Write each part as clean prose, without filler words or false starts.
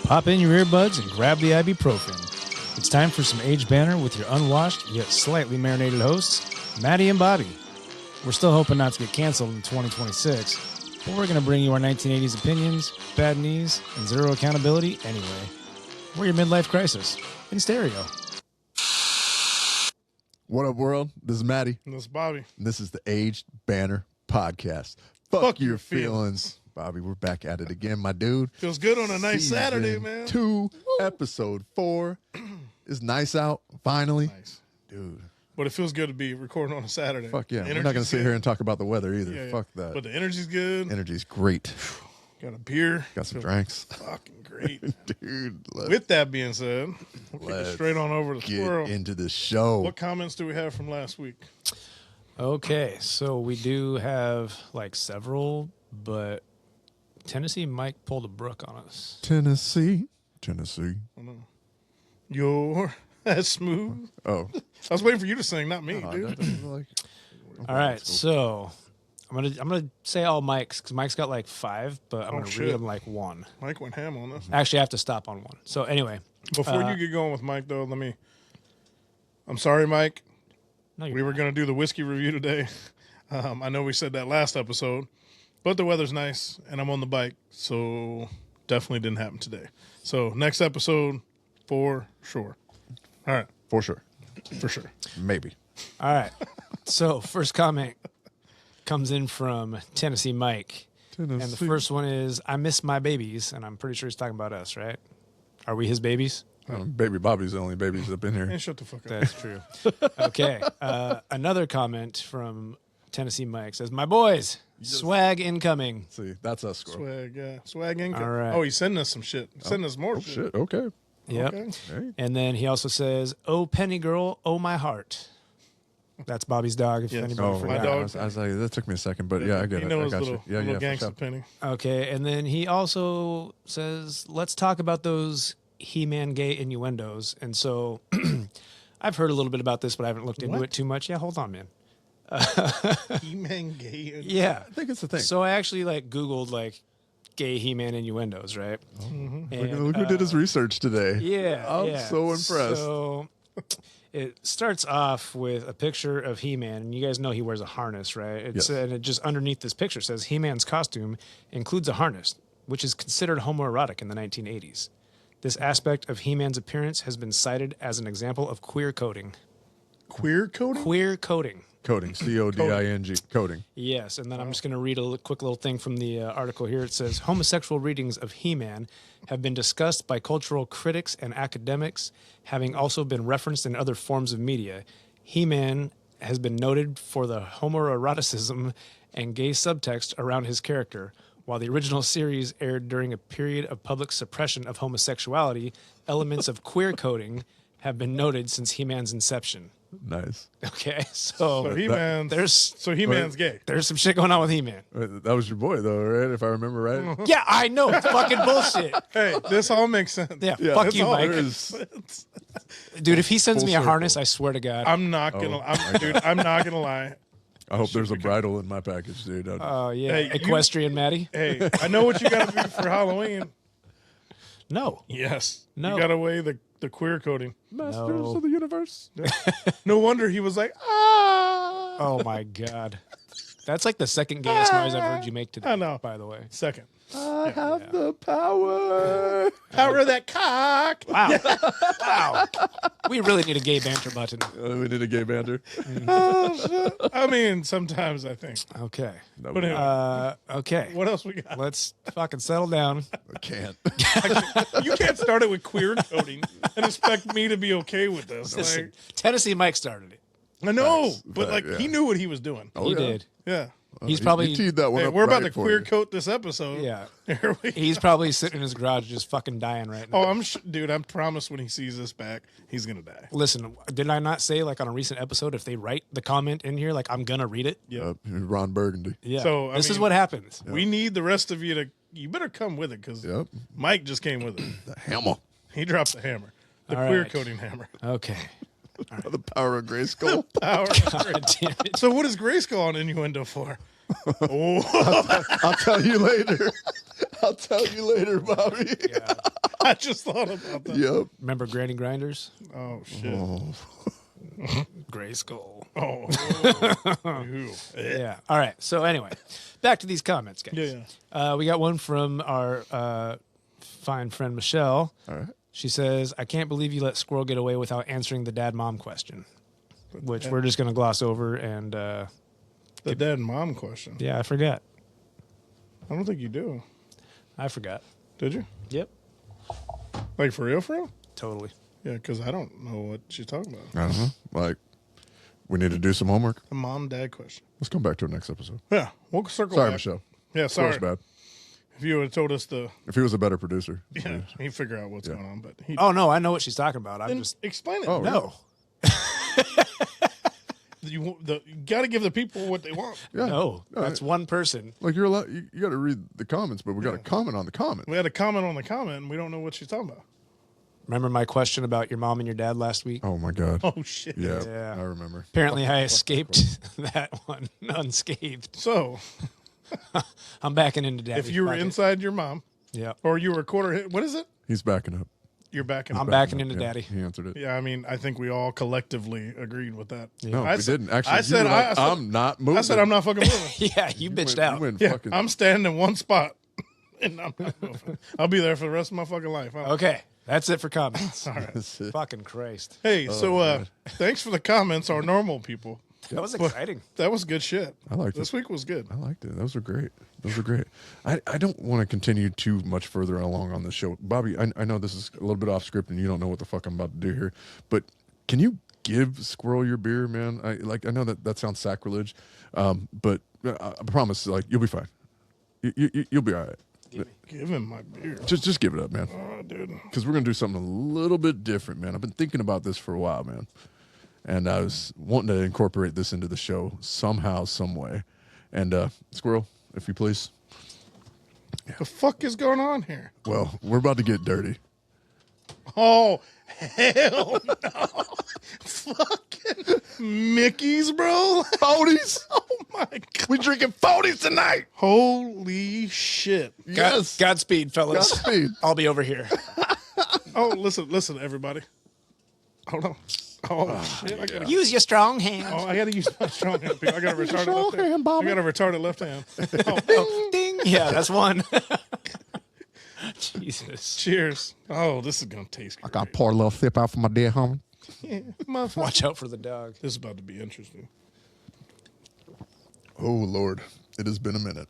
Pop in your earbuds and grab the ibuprofen. It's time for some Aged Banter with your unwashed yet slightly marinated hosts, Maddie and Bobby. We're still hoping not to get canceled in 2026, but we're going to bring you our 1980s opinions, bad knees, and zero accountability anyway. We're your midlife crisis in stereo. What up, world? This is Maddie. And this is Bobby. And this is the Aged Banter podcast. Fuck your feelings. Bobby, we're back at it again, my dude. Feels good on a nice Saturday, man. 2, episode 4. It's nice out, finally. Nice. Dude. But it feels good to be recording on a Saturday. Fuck yeah. We're not going to sit here and talk about the weather either. Yeah, Fuck that. But the energy's good. Energy's great. Got a beer. Got some drinks. Fucking great. Dude. With that being said, we'll kick it straight on over to Squirrel. Get into the show. What comments do we have from last week? Okay, so we do have like several, but Tennessee Mike pulled a Brook on us. Tennessee. You're as smooth. Oh. I was waiting for you to sing, not me, dude. All right, so I'm gonna say all Mike's because Mike's got like 5, but I'm gonna read them like 1. Mike went ham on this. Actually, I have to stop on 1. So anyway, Before you get going with Mike, though, I'm sorry, Mike. no, We were going to do the whiskey review today. I know we said that last episode, but the weather's nice, and I'm on the bike, so definitely didn't happen today. So next episode, for sure. All right. For sure. For sure. Maybe. All right. So first comment comes in from Tennessee Mike. And the first one is, I miss my babies. And I'm pretty sure he's talking about us, right? Are we his babies? Baby Bobby's the only babies up in here. Hey, shut the fuck up. That's true. Okay. Another comment from Tennessee Mike says, my boys, swag incoming. See, that's us, Squirrel. Swag, yeah. Swag income. All right. Oh, he's sending us some shit. He's sending us more shit. Shit, okay. Yep. Okay. Hey. And then he also says, oh, penny girl, oh, my heart. That's Bobby's dog, if Yes. anybody Oh, my forgot. dog. I was like, that took me a second, but yeah, I get You it. know I his got little, you. Yeah, little yeah, gangster for sure. penny. Okay, and then he also says, let's talk about those He-Man gay innuendos. And so I've heard a little bit about this, but I haven't looked into What? it too much. Yeah, hold on, man. He-Man gay. Yeah. I think it's the thing. So I actually Googled gay He-Man innuendos, right? Mm-hmm. And, Look who did his research today. Yeah. I'm yeah. so impressed. So it starts off with a picture of He-Man, and you guys know he wears a harness, right? Yes. And it just underneath this picture says He-Man's costume includes a harness, which is considered homoerotic in the 1980s. This aspect of He-Man's appearance has been cited as an example of queer coding. Queer coding? Queer coding. Coding. C-O-D-I-N-G. Coding. Yes, and then I'm just going to read a quick little thing from the article here. It says, homosexual readings of He-Man have been discussed by cultural critics and academics, having also been referenced in other forms of media. He-Man has been noted for the homoeroticism and gay subtext around his character. While the original series aired during a period of public suppression of homosexuality, elements of queer coding have been noted since He-Man's inception. Nice. Okay, so So He-Man's, He-Man's gay. there's some shit going on with He-Man. That was your boy, though, right? If I remember right. Yeah, I know. It's fucking bullshit. Hey, this all makes sense. Yeah, Yeah, fuck that's you, all Mike. there is. Dude, if he sends Full me a circle. harness, I swear to God. I'm not gonna, I'm not gonna lie. I hope there's a bridle in my package, dude. Oh, yeah. Hey, you- Equestrian Maddie? Hey, I know what you gotta do for Halloween. No. Yes. No. You gotta weigh the queer coding. Masters No. of the universe. No wonder he was like, ah. Oh, my God. That's like the second gayest noise I've heard you make today, I know. by the way. Second. I have the power. Power of that cock. Wow. Wow. We really need a gay banter button. We need a gay banter. I mean, sometimes I think. Okay. No, But anyway, Okay. what else we got? Let's fucking settle down. I can't. You can't start it with queer coding and expect me to be okay with this. Listen, Like, Tennessee Mike started it. I know, Facts. but Fact, he yeah. knew what he was doing. Oh, He yeah. did. Yeah. He's He probably... teed that one Hey, up we're about right to for queer you. coat this episode. Yeah. Here we He's probably sitting in his garage just fucking dying right now. Oh, dude, I promise when he sees this back, he's going to die. Listen, did I not say, on a recent episode, if they write the comment in here, I'm going to read it? Yeah. Ron Burgundy. Yeah. So, I this is mean- what happens. We need the rest of you to, you better come with it because Yep. Mike just came with it. The hammer. He dropped the hammer, the All queer right. coding hammer. Okay. The power of Grayskull. Power. God damn it. So what is Grayskull on innuendo for? Oh, I'll tell you later. I'll tell you later, Bobby. Yeah. I I just thought about that. Yep. Remember Granny Grinders? Oh, shit. Oh. Gray Skull. Oh. Ew. Yeah. All right. So anyway, back to these comments, guys. Yeah. We got one from our fine friend Michelle. All right. She says, "I can't believe you let Squirrel get away without answering the dad-mom question," which we're just going to gloss over. And The dad and mom question. yeah, I forgot. I don't think you do. I forgot. Did you? Yep. Like, for real, for real? Totally. Yeah, because I don't know what she's talking about. I don't know. Like, we need to do some homework. The mom-dad question. Let's come back to it next episode. Yeah, we'll circle Sorry, back. Michelle. Yeah, sorry. Squirrel's bad. If you would have told us If he was a better producer. yeah, he'd figure out what's going on. But he Oh no, I know what she's talking about. I'm then just explain it. Oh, no. You got to give the people what they want. Yeah. No, that's one person. Like, you're allowed, you got to read the comments, but we got to comment on the comment. We had a comment on the comment, and we don't know what she's talking about. Remember my question about your mom and your dad last week? Oh, my God. Oh, shit. Yeah, Yeah. I remember. Apparently, I escaped that one unscathed. So, I'm backing into daddy. if you were inside your mom, yeah, or you were a quarter hit, what is it? He's backing up. You're backing. I'm up. backing into Yeah, daddy. He answered it. Yeah, I mean, I think we all collectively agreed with that. No, I we said- didn't. Actually, I you said, were like, I said- I'm not moving. I said, I'm not fucking moving. Yeah, you bitched went, out. You went Yeah, fucking, I'm standing in one spot, and I'm not moving. I'll be there for the rest of my fucking life. Okay, that's it for comments. All right. That's it. Fucking Christ, Hey, so thanks for the comments, our normal people. that was exciting. That was good shit. I liked This it. week was good. I liked it. Those were great. Those were great. I don't want to continue too much further along on the show. Bobby, I know this is a little bit off script and you don't know what the fuck I'm about to do here, but can you give Squirrel your beer, man? I know that sounds sacrilege, but I promise, like, you'll be fine. You'll be all right. Give him my beer. Just give it up, man. Oh, dude. Because we're going to do something a little bit different, man. I've been thinking about this for a while, man. And I was wanting to incorporate this into the show somehow, some way. And Squirrel, if you please. The fuck is going on here? Well, we're about to get dirty. Oh, hell no. Fucking Mickey's, bro. 40s. Oh, my God. We drinking 40s tonight. Holy shit. Yes. Godspeed, fellas. Godspeed. I'll be over here. Oh, listen, everybody. Hold on. Oh, shit. I gotta, Use your strong hand. I got to use my strong hand. I got a retarded strong left hand. hand, Bobby. I got a retarded left hand. Oh, Ding. Yeah, that's one. Jesus. cheers. Oh, this is going to taste great. I got to pour a little sip out for my dear homie. Yeah, motherfucker. Watch out for the dog. This is about to be interesting. Oh, Lord. It has been a minute.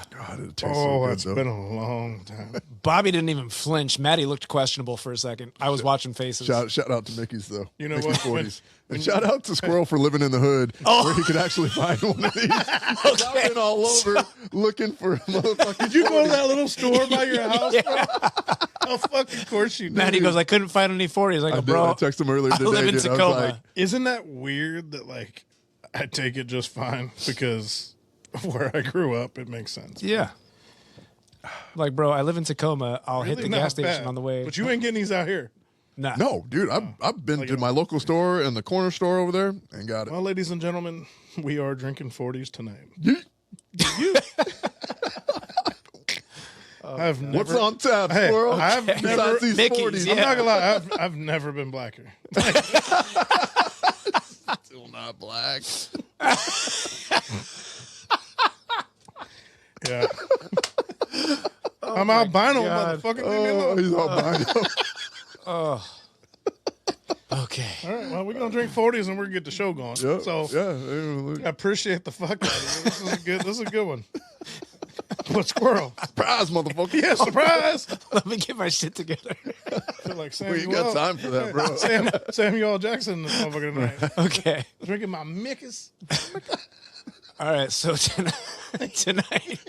God, it tastes so Oh, good, it's though. been a long time. Bobby didn't even flinch. Maddie looked questionable for a second. I was watching faces. Shout out to Mickey's, though. You know Mickey's what? 40s. And shout out to Squirrel for living in the hood where he could actually find one of these. I've been all over looking for a motherfucking. Did you go to that little store by your house, bro? Oh, fucking course you did. Maddie goes, I couldn't find any 40s. I go, I bro, texted him earlier today. I live in dude. I was Tacoma. like, Isn't that weird that, like, I take it just fine because of where I grew up? It makes sense. yeah. Like, bro, I live in Tacoma. I'll hit Really the not gas station bad. on the way. But you ain't getting these out here. Nah. no, dude, I've been Like to my local store and the corner store over there and got it. Well, ladies and gentlemen, we are drinking 40s tonight. Yeet. I've never, What's on tap, Hey, Squirrel? I've Besides never- these Mickey's, 40s. yeah. I'm not gonna lie, I've never been blacker. Still not black. Yeah. I'm albino, God. motherfucker. Leave me Oh, alone. he's albino. Okay. All right, well, we're gonna drink 40s and we're gonna get the show going. Yeah, So yeah. I appreciate the fuck out of you. This is a good one. What Squirrel? Surprise, motherfucker. Yeah, surprise. Let me get my shit together. I feel like We ain't got Samuel, time for that, bro. Samuel Jackson, this motherfucker tonight. Okay. Drinking my Mickey's. All right. So tonight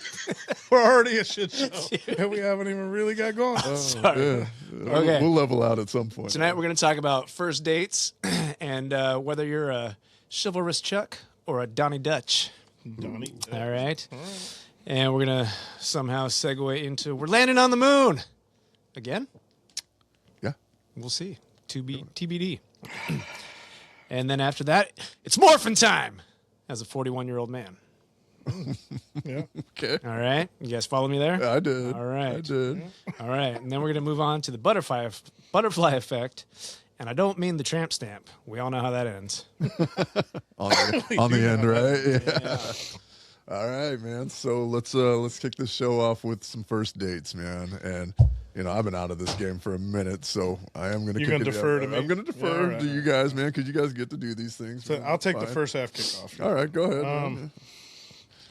We're already a shit show, and we haven't even really got going. sorry. Yeah. Okay. We'll level out at some point. Tonight we're going to talk about first dates and whether you're a chivalrous Chuck or a Donnie Dutch. Donnie. All right. And we're going to somehow segue into we're landing on the moon. Again? Yeah. We'll see. TBD. And then after that, it's morphin' time as a 41-year-old man. Yeah. Okay. All right. You guys follow me there? I did. All right. I did. All right. And then we're going to move on to the butterfly effect. And I don't mean the tramp stamp. We all know how that ends. On the end, right? Yeah. All right, man. So let's kick this show off with some first dates, man. And I've been out of this game for a minute, so I am going to. You're going to defer to me. I'm going to defer Yeah, to you guys, man, because you guys get to do these things. So man. I'll take Fine. the first half kickoff. All right, go ahead. Man.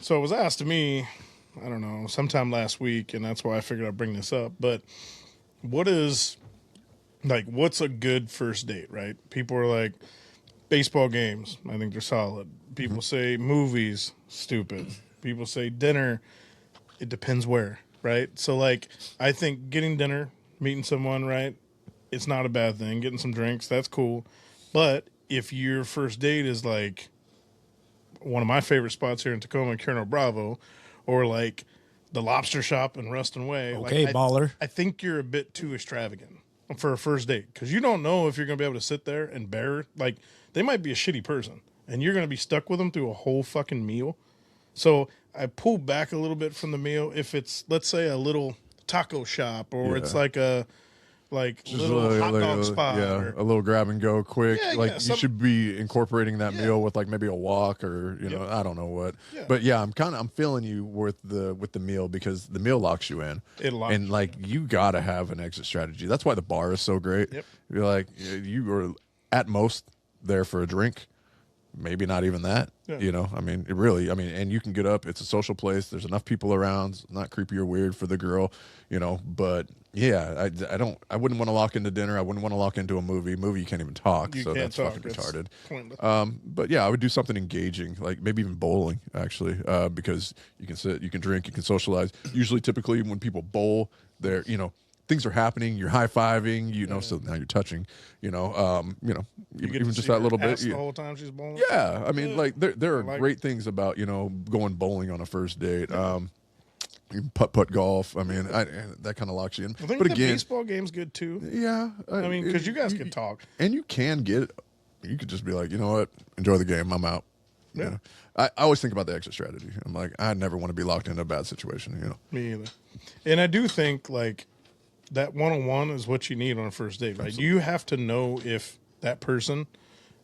So it was asked to me, I don't know, sometime last week, and that's why I figured I'd bring this up. But what's a good first date, right? People are like, baseball games, I think they're solid. People say movies, stupid. People say dinner, it depends where, right? So, like, I think getting dinner, meeting someone, right, it's not a bad thing. Getting some drinks, that's cool. But if your first date is like one of my favorite spots here in Tacoma, Colonel Bravo, or like the Lobster Shop in Ruston Way. Okay, like, baller. I think you're a bit too extravagant for a first date because you don't know if you're going to be able to sit there and bear. Like, they might be a shitty person, and you're going to be stuck with them through a whole fucking meal. So I pull back a little bit from the meal if it's, let's say, a little taco shop or it's like a little hot dog spot. Yeah, a little grab and go quick. Yeah, you should be incorporating that meal with like maybe a walk or I don't know what. Yeah. But yeah, I'm feeling you with the meal because the meal locks you in. It locks and like you gotta have an exit strategy. That's why the bar is so great. Yep. You're like you are at most there for a drink. Maybe not even that, Yeah. And you can get up. It's a social place. There's enough people around. It's not creepy or weird for the girl, but yeah, I wouldn't want to lock into dinner. I wouldn't want to lock into a movie. You can't even talk. You so can't that's talk. fucking It's retarded. pointless. But yeah, I would do something engaging, like maybe even bowling actually, because you can sit, you can drink, you can socialize. Usually, typically when people bowl, they're, things are happening. You're high fiving, so now you're touching, You get even to just see that her little ass bit. the whole time she's bowling. Yeah, I mean, like there are like great things about going bowling on a first date. Putt golf. I mean, that kind of locks you in. I think but the again, baseball game's good too. yeah, I mean, because you guys can talk. and you could just be like, you know what, enjoy the game. I'm out. Yeah. You know? I always think about the exit strategy. I'm like, I never want to be locked into a bad situation. Me either. And I do think like that one-on-one is what you need on a first date. Right? You have to know if that person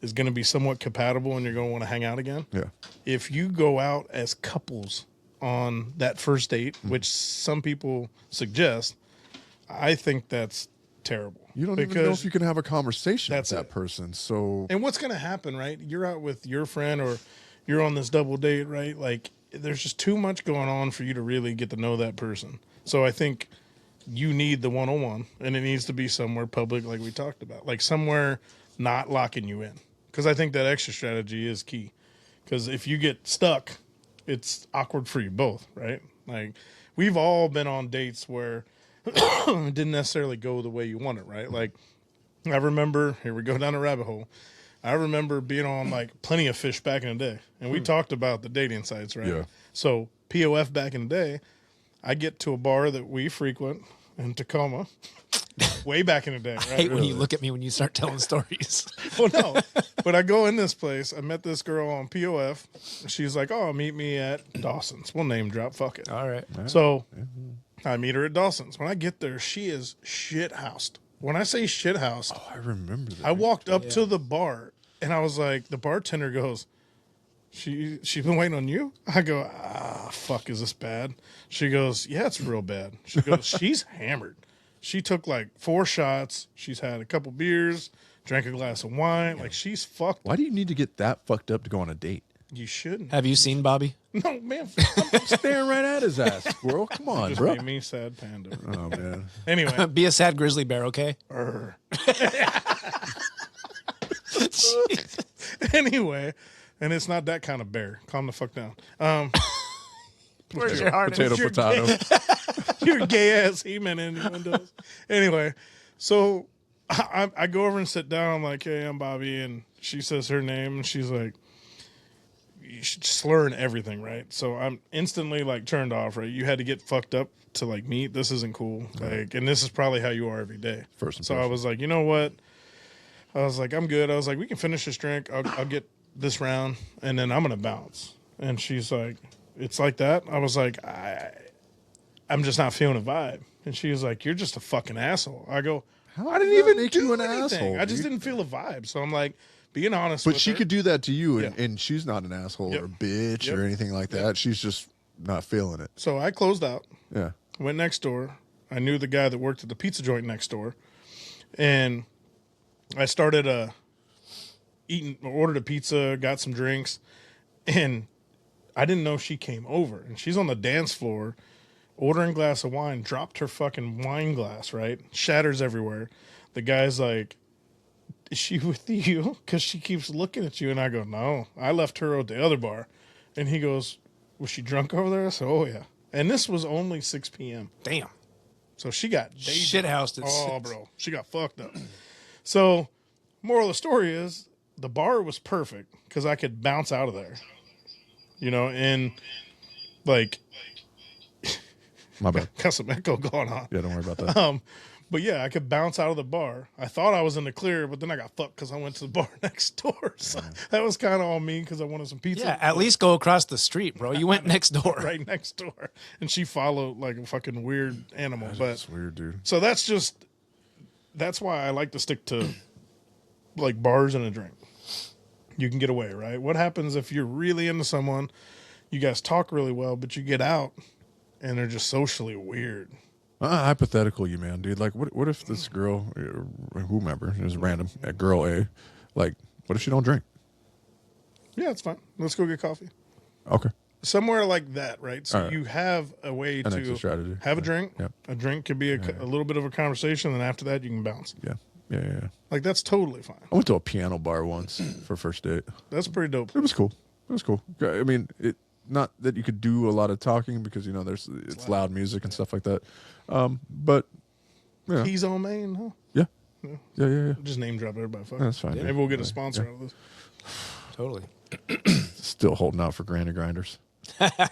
is going to be somewhat compatible and you're going to want to hang out again. Yeah. If you go out as couples on that first date, which some people suggest, I think that's terrible. You don't even know if you can have a conversation with That's that it. person. So And what's going to happen, right? You're out with your friend or you're on this double date, right? Like, there's just too much going on for you to really get to know that person. So I think you need the one-on-one, and it needs to be somewhere public like we talked about, like somewhere not locking you in. Because I think that extra strategy is key. Because if you get stuck, it's awkward for you both, right? Like, we've all been on dates where it didn't necessarily go the way you want it, right? Like, I remember, here we go down a rabbit hole. I remember being on like Plenty of Fish back in the day, and we talked about the dating sites, right? Yeah. So POF back in the day, I get to a bar that we frequent in Tacoma, way back in the day, right? I hate when you look at me when you start telling stories. Well, no, but I go in this place. I met this girl on POF. She's like, "Oh, meet me at Dawson's." We'll name drop. Fuck it. All right. So I meet her at Dawson's. When I get there, she is shit housed. When I say shit housed, oh, I remember that. I walked up to the bar and I was like, the bartender goes, She's been waiting on you? I go, fuck, is this bad? She goes, yeah, it's real bad. She goes, she's hammered. She took like 4 shots. She's had a couple beers, drank a glass of wine. Like, she's fucked. Why do you need to get that fucked up to go on a date? You shouldn't. Have you seen Bobby? No, man. I'm staring right at his ass, squirrel. Come on, Just bro. made me sad panda. Oh man. Anyway. Be a sad grizzly bear, okay? Anyway, and it's not that kind of bear. Calm the fuck down. Where's your heart? Potato. Your gay ass He-Man innuendos. Anyway, so I go over and sit down. I'm like, hey, I'm Bobby. And she says her name. And she's like, slurring everything, right? So I'm instantly like turned off, right? You had to get fucked up to like meet. This isn't cool. Like, and this is probably how you are every day. First So I impression. was like, you know what? I was like, I'm good. I was like, we can finish this drink. I'll get this round, and then I'm gonna bounce. And she's like, it's like that. I was like, I'm just not feeling a vibe. And she was like, you're just a fucking asshole. I go, How I does didn't that even make do you an anything. asshole, I just dude? didn't feel a vibe. So I'm like, being honest But with she her. could do that to you, Yeah. and she's not an asshole Yep. or a bitch Yep. or anything like that. Yep. She's just not feeling it. So I closed out, Yeah. went next door. I knew the guy that worked at the pizza joint next door. And I started ordered a pizza, got some drinks. And I didn't know she came over. And she's on the dance floor ordering a glass of wine, dropped her fucking wine glass, right? Shatters everywhere. The guy's like, is she with you? Because she keeps looking at you. And I go, no, I left her at the other bar. And he goes, was she drunk over there? I said, oh, yeah. And this was only 6 p.m. Damn. So she got Shithoused at Oh, 6. bro. She got fucked up. So, moral of the story is the bar was perfect because I could bounce out of there. You know, and like, My bad. got some echo going on. Yeah, don't worry about that. But yeah, I could bounce out of the bar. I thought I was in the clear, but then I got fucked because I went to the bar next door. So that was kind of on me because I wanted some pizza. Yeah, at least go across the street, bro. You went next door. Right next door. And she followed like a fucking weird animal. But That's weird, dude. so that's why I like to stick to like bars and a drink. You can get away, right? What happens if you're really into someone, you guys talk really well, but you get out and they're just socially weird? Hypothetical, you man, dude. Like, what if this girl, whomever, is random, girl A, like, what if she don't drink? Yeah, it's fine. Let's go get coffee. Okay. Somewhere like that, right? So All right. you have a way An extra to strategy. have a drink. Yep. A drink could be a little bit of a conversation, and after that, you can bounce. Yeah. Like, that's totally fine. I went to a piano bar once for first date. That's pretty dope. It was cool. I mean, not that you could do a lot of talking because it's loud music and stuff like that. But yeah, He's on Maine, huh? yeah. Just name drop everybody. Fuck. That's fine. Maybe we'll get a sponsor out of this. Totally. Still holding out for Granny Grinders.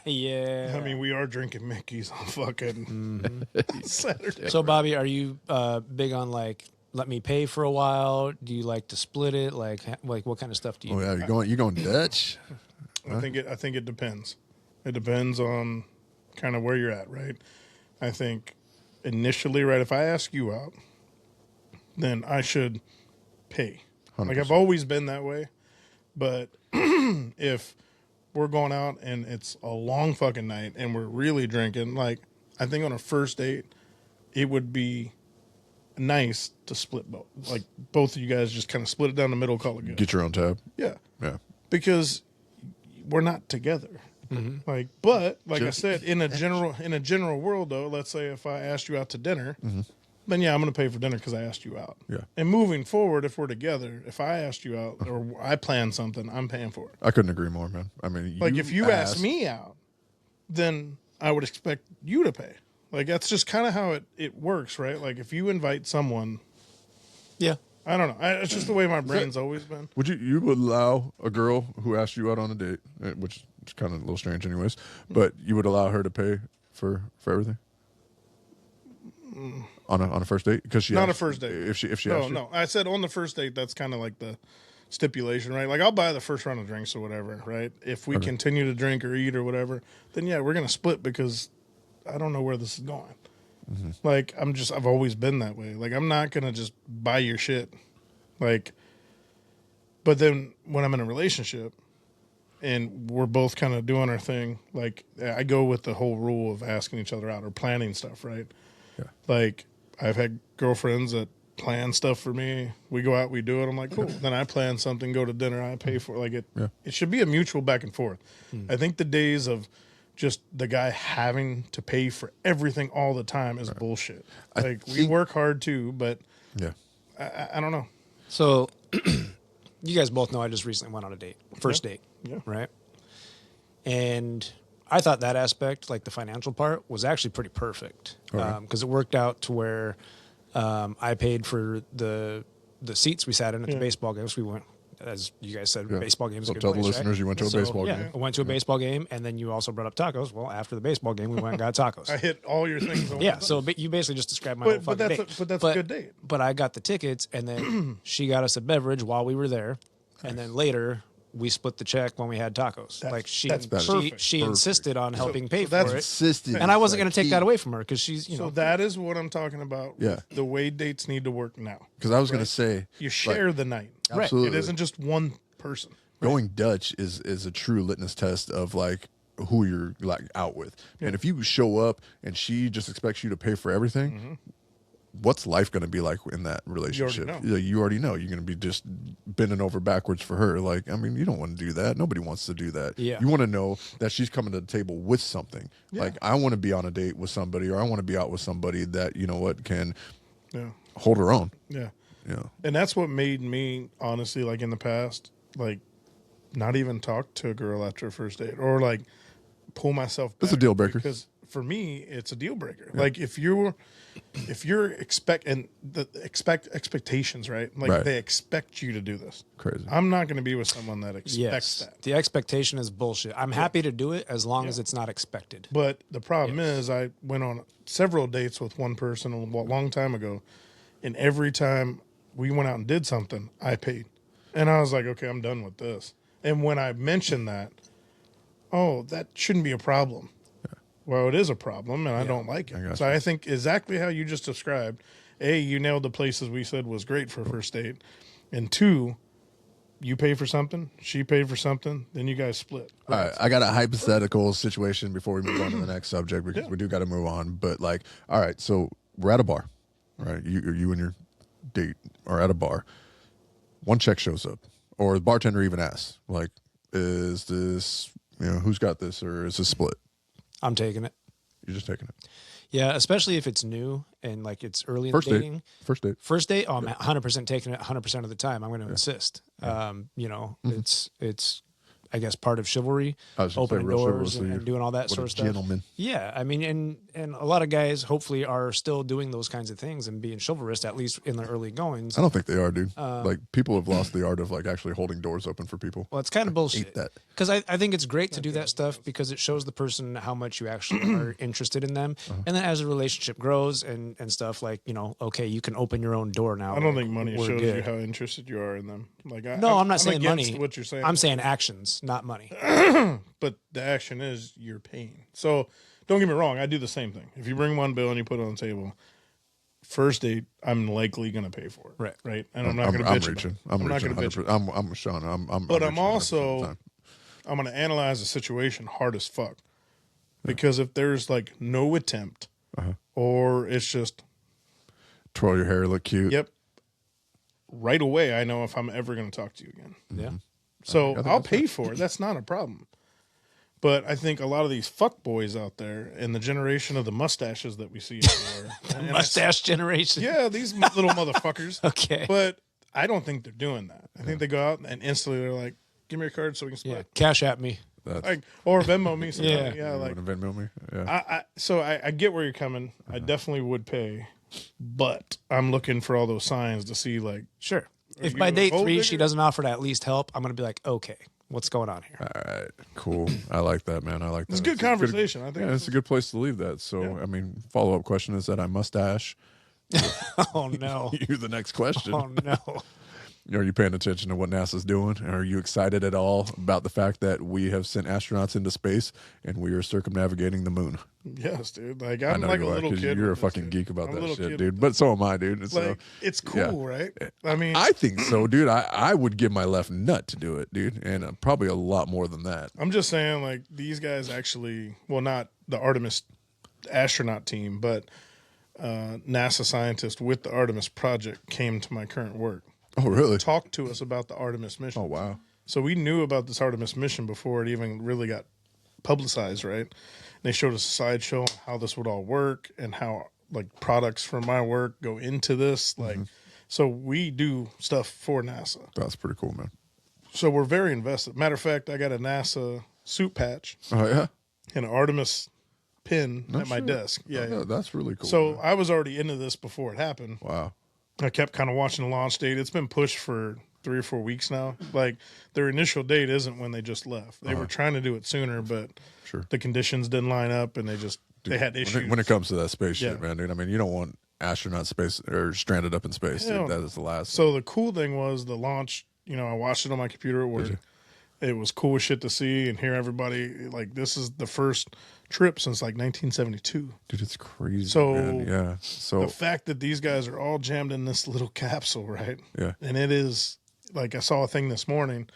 Yeah. I mean, we are drinking Mickey's on fucking Saturday. So, Bobby, are you big on like let me pay for a while? Do you like to split it? Like what kind of stuff do you? Oh yeah, you going Dutch? I think it depends. It depends on kind of where you're at, right? I think initially, right, if I ask you out, then I should pay. 100%. Like I've always been that way. But if we're going out and it's a long fucking night and we're really drinking, like I think on a first date, it would be nice to split both. Like both of you guys just kind of split it down the middle, call it good. Get your own tab. Yeah. Yeah. Because we're not together. Mm-hmm. Like, but like Just- I said, in a general world though, let's say if I asked you out to dinner, Mm-hmm. then yeah, I'm going to pay for dinner because I asked you out. Yeah. And moving forward, if we're together, if I asked you out or I plan something, I'm paying for it. I couldn't agree more, man. I mean, Like if you ask me out, then I would expect you to pay. Like that's just kind of how it works, right? Like if you invite someone, Yeah. I don't know. It's just the way my brain's always been. would you would allow a girl who asked you out on a date, which is kind of a little strange, anyways, but you would allow her to pay for everything on a first date because she Not a asked- first date. if she asked you. No. I said on the first date, that's kind of like the stipulation, right? Like I'll buy the first round of drinks or whatever, right? If we continue to drink or eat or whatever, then yeah, we're gonna split because I don't know where this is going. Mm-hmm. Like I've always been that way. Like I'm not gonna just buy your shit. Like, but then when I'm in a relationship and we're both kind of doing our thing, like I go with the whole rule of asking each other out or planning stuff, right? Yeah. Like I've had girlfriends that plan stuff for me. We go out, we do it. I'm like, cool. Then I plan something, go to dinner, I pay for it. Like it. Yeah. It should be a mutual back and forth. I think the days of just the guy having to pay for everything all the time is bullshit. Like we work hard too, but Yeah. I don't know. So, you guys both know I just recently went on a date, first date, Yeah. right? And I thought that aspect, like the financial part, was actually pretty perfect because it worked out to where I paid for the seats we sat in at the baseball games. We went, as you guys said, baseball games. So a good tell the place, listeners right? you went to a baseball game. I went to a baseball game, and then you also brought up tacos. Well, after the baseball game, we went and got tacos. I hit all your things. On Yeah, one so button. you basically just described my whole but fucking that's date. a good date. But I got the tickets, and then she got us a beverage while we were there, and then later we split the check when we had tacos. Like that's perfect. she insisted on helping pay that's for it. Insisted. And I wasn't going to take that away from her because she's, you So know. that is what I'm talking about. Yeah. The way dates need to work now. Because I was going to say, You share the night. absolutely. It isn't just one person. Going Dutch is a true litmus test of like who you're like out with. And if you show up and she just expects you to pay for everything, what's life going to be like in that relationship? You already know. You're going to be just bending over backwards for her. Like, I mean, you don't want to do that. Nobody wants to do that. Yeah. You want to know that she's coming to the table with something. Yeah. Like, I want to be on a date with somebody, or I want to be out with somebody that, you know what, can Yeah. hold her own. Yeah. Yeah. And that's what made me, honestly, like in the past, like not even talk to a girl after a first date or like pull myself back. It's a deal breaker. Because for me, it's a deal breaker. Yeah. Like if you're expectations, right? Like they expect you to do this. Crazy. I'm not going to be with someone that expects that. The expectation is bullshit. I'm happy to do it as long as it's not expected. But the problem is I went on several dates with one person a long time ago, and every time we went out and did something, I paid. And I was like, okay, I'm done with this. And when I mentioned that, oh, that shouldn't be a problem. Yeah. Well, it is a problem, and I don't like it. I think exactly how you just described, A, you nailed the places we said was great for a first date. And 2, you pay for something, she paid for something, then you guys split. All right, I got a hypothetical situation before we move on to the next subject because we do got to move on. But like, all right, so we're at a bar, right? You and your date are at a bar. One check shows up, or the bartender even asks, like, "Is this, you know, who's got this, or is this split?" I'm taking it. You're just taking it. Yeah, especially if it's new and like it's early in the dating. First date. First date, oh, I'm 100% taking it 100% of the time. I'm going to insist. You know, it's I guess part of chivalry, opening doors and doing all that sort of stuff. Gentleman. Yeah, I mean, and a lot of guys hopefully are still doing those kinds of things and being chivalrous at least in the early goings. I don't think they are, dude. Like people have lost the art of like actually holding doors open for people. Well, it's kind of bullshit. Hate that. Because I think it's great to do that stuff because it shows the person how much you actually are interested in them. And then as the relationship grows and stuff, like, you know, okay, you can open your own door now. I don't think money shows you how interested you are in them. Like, I'm not saying money. What you're saying. I'm saying actions, not money. But the action is you're paying. So don't get me wrong. I do the same thing. If you bring one bill and you put it on the table, first date, I'm likely going to pay for it. Right. And I'm not going to bitch. I'm not going to bitch. I'm Sean. But I'm also, I'm going to analyze the situation hard as fuck. Because if there's like no attempt or it's just twirl your hair, look cute. Yep. Right away, I know if I'm ever going to talk to you again. Yeah. So I'll pay for it. That's not a problem. But I think a lot of these fuck boys out there and the generation of the mustaches that we see everywhere. Mustache generation. Yeah, these little motherfuckers. Okay. But I don't think they're doing that. I think they go out and instantly they're like, give me your card so we can split. Yeah, cash at me. Like, or Venmo me. Like Venmo me. Yeah. So I get where you're coming. I definitely would pay. But I'm looking for all those signs to see, like, sure. If by date 3 she doesn't offer to at least help, I'm going to be like, okay, what's going on here? All right, cool. I like that, man. I like that. It's a good conversation. I think it's a good place to leave that. So, I mean, follow up question is that I mustache. Oh no! You the next question. Oh no! Are you paying attention to what NASA's doing? Are you excited at all about the fact that we have sent astronauts into space and we are circumnavigating the moon? Yes, dude. Like I'm like a little kid. You're a fucking geek about that shit, dude. But so am I, dude. Like, so it's cool, right? I mean, I think so, dude. I would give my left nut to do it, dude, and probably a lot more than that. I'm just saying, like these guys actually, well, not the Artemis astronaut team, but NASA scientists with the Artemis project came to my current work. Oh, really? Talked to us about the Artemis mission. Oh, wow. So we knew about this Artemis mission before it even really got publicized, right? They showed us a slideshow on how this would all work and how like products from my work go into this. Like, so we do stuff for NASA. That's pretty cool, man. So we're very invested. Matter of fact, I got a NASA suit patch. Oh, yeah? And an Artemis pin at my desk. Yeah, that's really cool. So man. I was already into this before it happened. Wow. I kept kind of watching the launch date. It's been pushed for 3 or 4 weeks now. Like their initial date isn't when they just left. They were trying to do it sooner, but the conditions didn't line up, and they had issues. When it comes to that space shit, man, dude. I mean, you don't want astronauts space or stranded up in space. Dude. That is the last. So the cool thing was the launch. You know, I watched it on my computer at work. It was cool as shit to see and hear everybody. Like, this is the first trip since like 1972. Dude, it's crazy. So, man. Yeah. So the fact that these guys are all jammed in this little capsule, right? Yeah. And it is, like, I saw a thing this morning.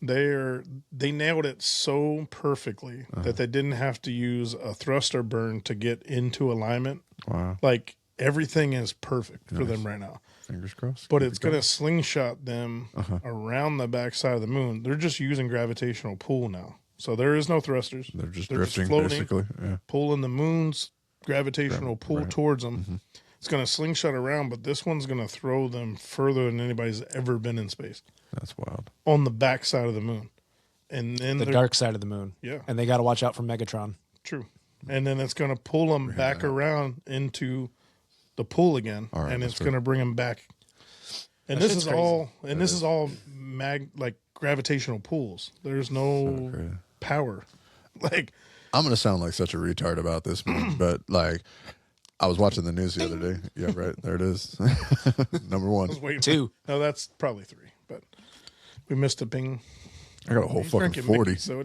They nailed it so perfectly that they didn't have to use a thruster burn to get into alignment. Wow. Like, everything is perfect for them right now. Fingers crossed. But it's going to slingshot them around the backside of the moon. They're just using gravitational pull now. So there is no thrusters. They're just drifting, floating, basically. Yeah. pulling the moon's gravitational pull towards them. It's going to slingshot around, but this one's going to throw them further than anybody's ever been in space. That's wild. On the backside of the moon. And then The dark side of the moon. Yeah. And they got to watch out for Megatron. True. And then it's going to pull them back around into the pull again, and it's going to bring them back. And this is all, and this is all like gravitational pulls. There's no power. Like, I'm gonna sound like such a retard about this, man, but like, I was watching the news the other day. Yeah, right there it is. Number one. waiting. 2. No, that's probably 3, but we missed a ping. I got a whole fucking Drinking 40. Mickey, so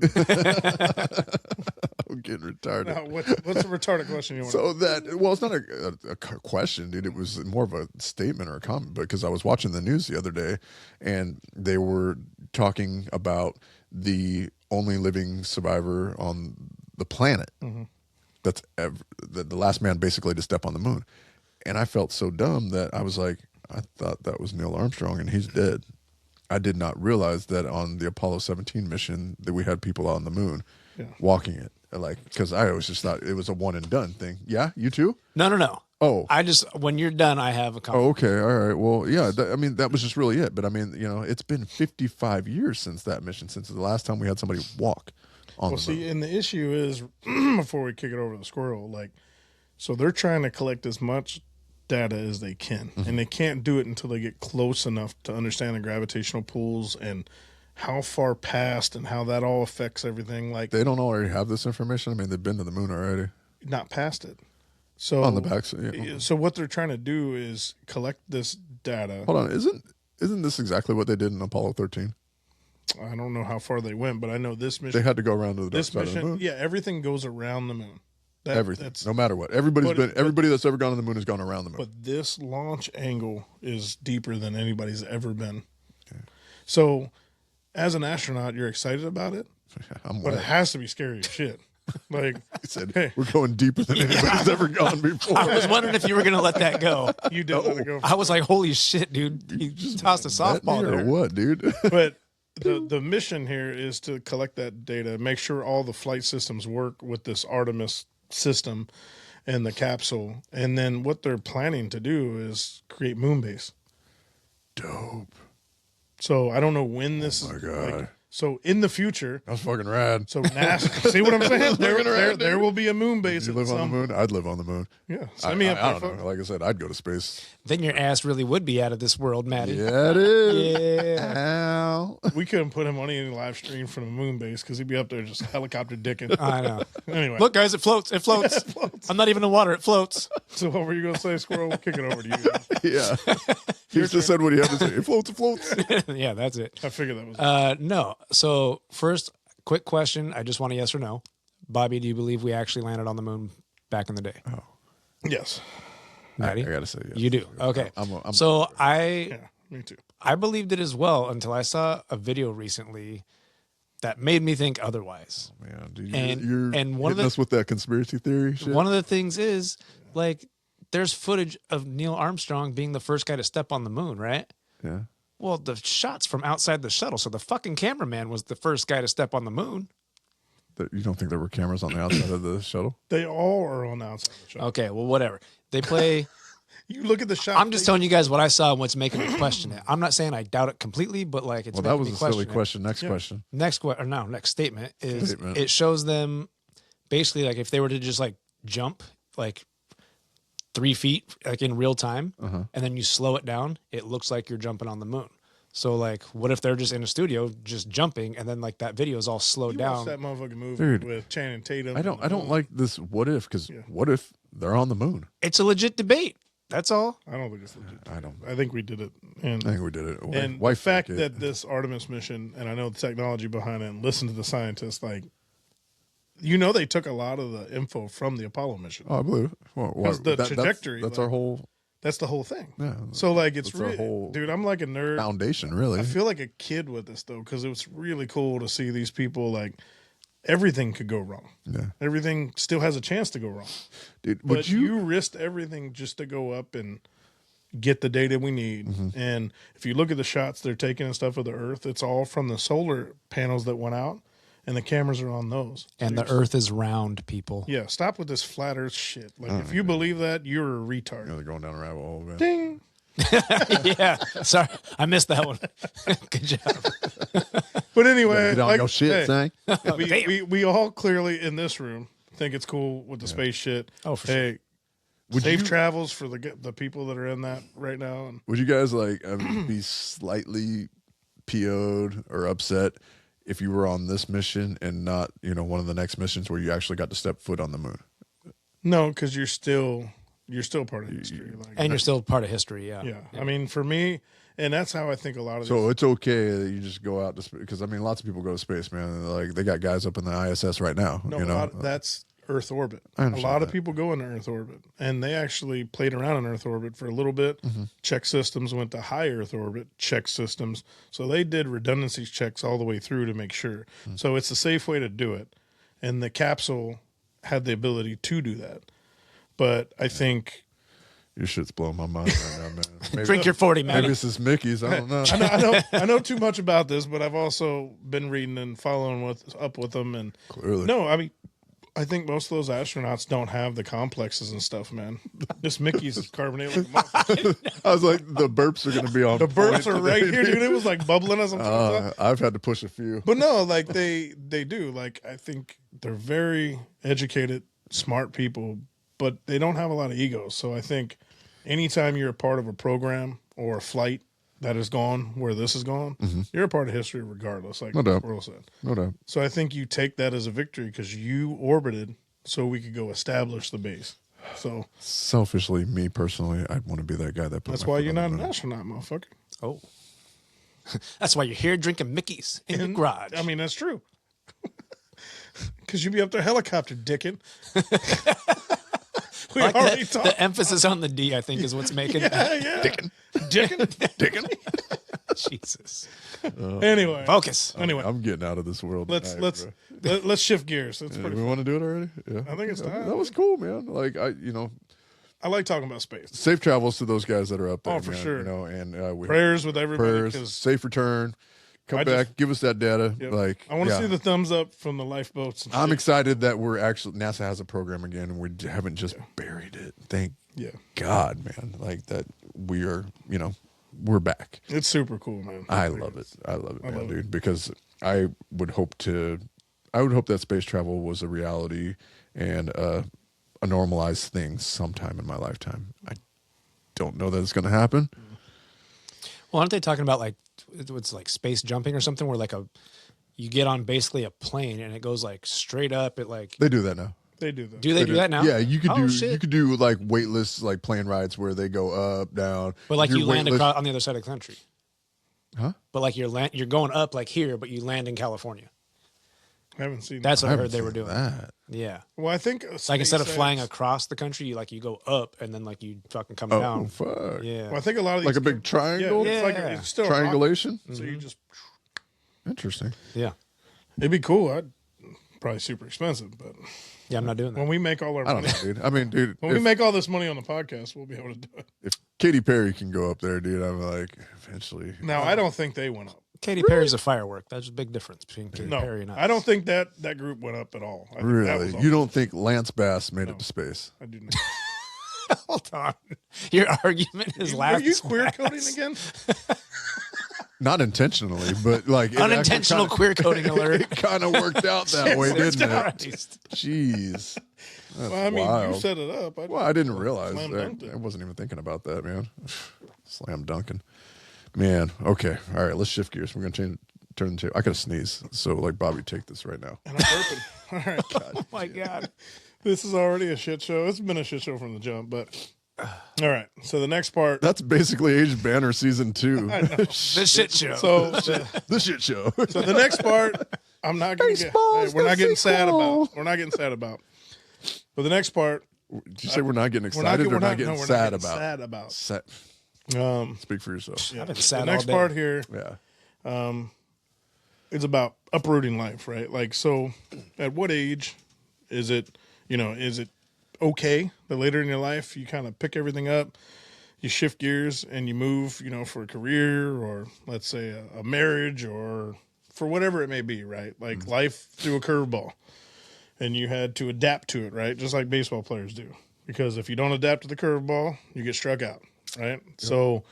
I'm getting retarded. now, what's a retarded question you want? So that, well, it's not a question, dude. It was more of a statement or a comment, because I was watching the news the other day, and they were talking about the only living survivor on the planet. That's the last man basically to step on the moon. And I felt so dumb that I was like, I thought that was Neil Armstrong, and he's dead. I did not realize that on the Apollo 17 mission that we had people out on the moon walking it. Like, because I always just thought it was a one and done thing. Yeah, you too? No. Oh. I just, when you're done, I have a comment. Oh, okay. All right. Well, yeah, I mean, that was just really it. But I mean, you know, it's been 55 years since that mission, since the last time we had somebody walk on the moon. And the issue is, before we kick it over to the squirrel, like, so they're trying to collect as much data as they can, and they can't do it until they get close enough to understand the gravitational pulls and how far past and how that all affects everything. Like, They don't already have this information. I mean, they've been to the moon already. not past it. So On the back side, yeah. So what they're trying to do is collect this data. Hold on, isn't this exactly what they did in Apollo 13? I don't know how far they went, but I know this mission. They had to go around to the dark this side of the mission, moon. yeah, everything goes around the moon. Everything, That's, no matter what. Everybody that's ever gone to the moon has gone around the moon. but this launch angle is deeper than anybody's ever been. So, as an astronaut, you're excited about it, I'm but wet. it has to be scary as shit. Like, He said, hey, we're going deeper than anybody's ever gone before. I was wondering if you were going to let that go. you did let it go. I was like, holy shit, dude. You just tossed a softball Or there. what, dude? But the mission here is to collect that data, make sure all the flight systems work with this Artemis system and the capsule. And then what they're planning to do is create moon base. Dope. So I don't know when this is. My God. Like, so in the future, That was fucking rad. so NASA, see what I'm saying? There dude. will be a moon base. You live on the moon? I'd live on the moon. Yeah, send me up I there, don't know. Like I said, I'd go to space. Then your ass really would be out of this world, Maddie. Yeah, it is. Yeah. Ow. We couldn't put him on any live stream from the moon base because he'd be up there just helicopter dicking. I know. Anyway, Look, guys, it floats. It floats. it floats. I'm not even in water. It floats. So what were you going to say, Squirrel? We'll kick it over to you. Yeah. He just said what he had to say. It floats, it floats. Yeah, that's it. I figured that was No. So first, quick question. I just want a yes or no. Bobby, do you believe we actually landed on the moon back in the day? yes. I Maddie? got to say yes. You do. Okay. I'm So Yeah, me too. I believed it as well until I saw a video recently that made me think otherwise. man, dude, And- you're and one of hitting the- us with that conspiracy theory shit. One of the things is, like, there's footage of Neil Armstrong being the first guy to step on the moon, right? Yeah. Well, the shots from outside the shuttle, so the fucking cameraman was the first guy to step on the moon. You don't think there were cameras on the outside of the shuttle? They all are on the outside of the shot. Okay, well, whatever. They play. You look at the shot. I'm just telling you guys what I saw and what's making me question it. I'm not saying I doubt it completely, but like it's Well, that making was me a silly question it. question. Next question. Next statement is Statement. it shows them basically like if they were to just like jump like 3 feet like in real time and then you slow it down, it looks like you're jumping on the moon. So like what if they're just in a studio just jumping and then like that video is all slowed you down? watched that motherfucking movie Dude. with Channing Tatum. I don't like this what if, because what if they're on the moon? It's a legit debate. That's all. I don't think it's legit. I don't. I think we did it. And I think we did it. And the fact that this Artemis mission, and I know the technology behind it, and listen to the scientists, like, they took a lot of the info from the Apollo mission. Oh, I believe it. Well, the trajectory. That's our whole. That's the whole thing. Yeah. So, like, it's our really, whole dude, I'm like a nerd. Foundation, really. I feel like a kid with this, though, because it was really cool to see these people, like, everything could go wrong. Yeah. Everything still has a chance to go wrong. Dude, But you risked everything just to go up and get the data we need. Mm-hmm. And if you look at the shots they're taking and stuff of the Earth, it's all from the solar panels that went out, and the cameras are on those. And the Earth is round, people. Yeah, stop with this flat Earth shit. Like, if you believe that, you're a retard. They're going down a rabbit hole, man. Ding. Yeah. Sorry, I missed that one. Good job. But anyway, Get on your shit, hey, thing. we all clearly in this room think it's cool with the space shit. Oh, for sure. Safe travels for the people that are in that right now. And Would you guys be slightly PO'd or upset if you were on this mission and not, one of the next missions where you actually got to step foot on the moon? no, because you're still part of history. Like, And you're still part of history. Yeah. yeah. I mean, for me, and that's how I think a lot of So these, it's okay that you just go out to space, because lots of people go to space, man. Like they got guys up in the ISS right now. that's Earth orbit. I A understand lot of that. people go into Earth orbit, and they actually played around in Earth orbit for a little bit. Mm-hmm. Check systems went to high Earth orbit. Check systems, so they did redundancy checks all the way through to make sure. Mm-hmm. So it's a safe way to do it, and the capsule had the ability to do that. But I think Your shit's blowing my mind right now, man. Maybe, Drink your 40, man. maybe this is Mickey's. I don't know. I know too much about this, but I've also been reading and following up with them. And Clearly. no, I mean, I think most of those astronauts don't have the complexes and stuff, man. This Mickey's is carbonated like a motherfucker. I was like, the burps are going to be on. The burps point are right today, here, dude. It was like bubbling as I'm talking about. I've had to push a few. But no, like they do. Like, I think they're very educated, smart people, but they don't have a lot of egos. So I think anytime you're a part of a program or a flight that is gone where this is gone, you're a part of history regardless, like No doubt. Squirrel said. No doubt. So I think you take that as a victory because you orbited so we could go establish the base. So Selfishly, me personally, I'd want to be that guy that put that's my why foot you're on not the an moon. astronaut, motherfucker. Oh. That's why you're here drinking Mickey's in the garage. I mean, that's true. Because you be up there helicopter dicking. We I like already that, talked. the emphasis on the D, I think, is what's making Yeah. Dicking. Jesus. Anyway. Focus. Anyway, I'm getting out of this world. let's tonight, let's shift gears. It's bro. pretty. We want to do it already? Yeah. I think it's time. That was cool, man. Like I like talking about space. safe travels to those guys that are up there. Oh, for man, sure. And we Prayers with everybody. prayers, 'Cause safe return. Come I back, just- give us that data. Yep. Like I want to yeah. see the thumbs up from the lifeboats. And I'm shit. excited that NASA has a program again, and we haven't just buried it. Thank Yeah, God, man. Like that, we are. We're back. it's super cool, man. I love it. I love it, man, love it. dude. Because I would hope that space travel was a reality and a normalized thing sometime in my lifetime. I don't know that it's going to happen. Well, aren't they talking about like it's like space jumping or something where like you get on basically a plane and it goes like straight up at like They do that now. They do that. do they do that now? Yeah, you could Oh, do shit. you could do like weightless like plane rides where they go up, down. But like You're you land weightless- across on the other side of the country. Huh? But like you're going up like here, but you land in California. I haven't seen. That's I what I haven't heard they were seen doing. that. Yeah. Well, I think Like instead of flying SpaceX- across the country, you go up and then like you fucking come Oh down. fuck! Yeah. Well, I think a lot of these Like a big triangle, Yeah, it's like Yeah. it's still a rocket, triangulation. so you just. Interesting. Yeah. It'd be cool. I'd probably super expensive, but Yeah, I'm not doing that. when we make all our I don't money, know, dude. I mean, dude, when we if, make all this money on the podcast, we'll be able to do it. if Katy Perry can go up there, dude, I'm like, eventually. Now, I don't think they went up. Katy Perry's a firework. There's a big difference between Katy No, Perry and us. I don't think that group went up at all. I think that Really, was all- you don't think Lance Bass made it to space? I do not. Hold on. Your argument is Are last. you queer coding again? Not intentionally, but like it Unintentional actually queer coding alert. It kind of worked out that way, didn't it? Christ. Jeez, that's Well, I mean, wild. you set it up. Well, I didn't realize Slam that. dunked it. I wasn't even thinking about that, man. Slam dunking, man. Okay, all right. Let's shift gears. We're gonna turn the table. I gotta sneeze, so like Bobby, take this right now. And I'm burping. All right, God. Oh my God. This is already a shit show. It's been a shit show from the jump, but All right. So the next part. That's basically Aged Banter season 2. The shit show. So The shit show. So the next part, I'm not going to get. Hey, we're not getting sad about. We're not getting sad about. But the next part. Did you say we're not getting excited or not getting sad about? Sad about. Speak for yourself. I've been sad The next all day. part here Yeah. is about uprooting life, right? Like, so at what age is it, is it okay that later in your life you kind of pick everything up, you shift gears and you move, for a career or let's say a marriage or for whatever it may be, right? Like life threw a curveball and you had to adapt to it, right? Just like baseball players do. Because if you don't adapt to the curveball, you get struck out, right? Yep. So,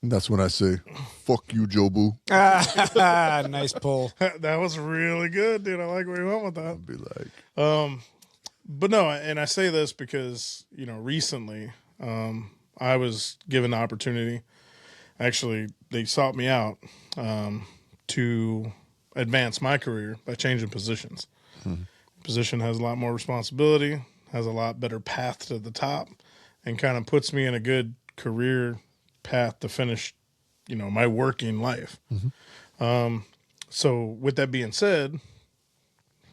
that's when I say, fuck you, Jobu. Nice pull. That was really good, dude. I like where you went with that. I'd be like, but no, and I say this because, recently I was given the opportunity. Actually, they sought me out to advance my career by changing positions. Position has a lot more responsibility, has a lot better path to the top, and kind of puts me in a good career path to finish, my working life. So with that being said,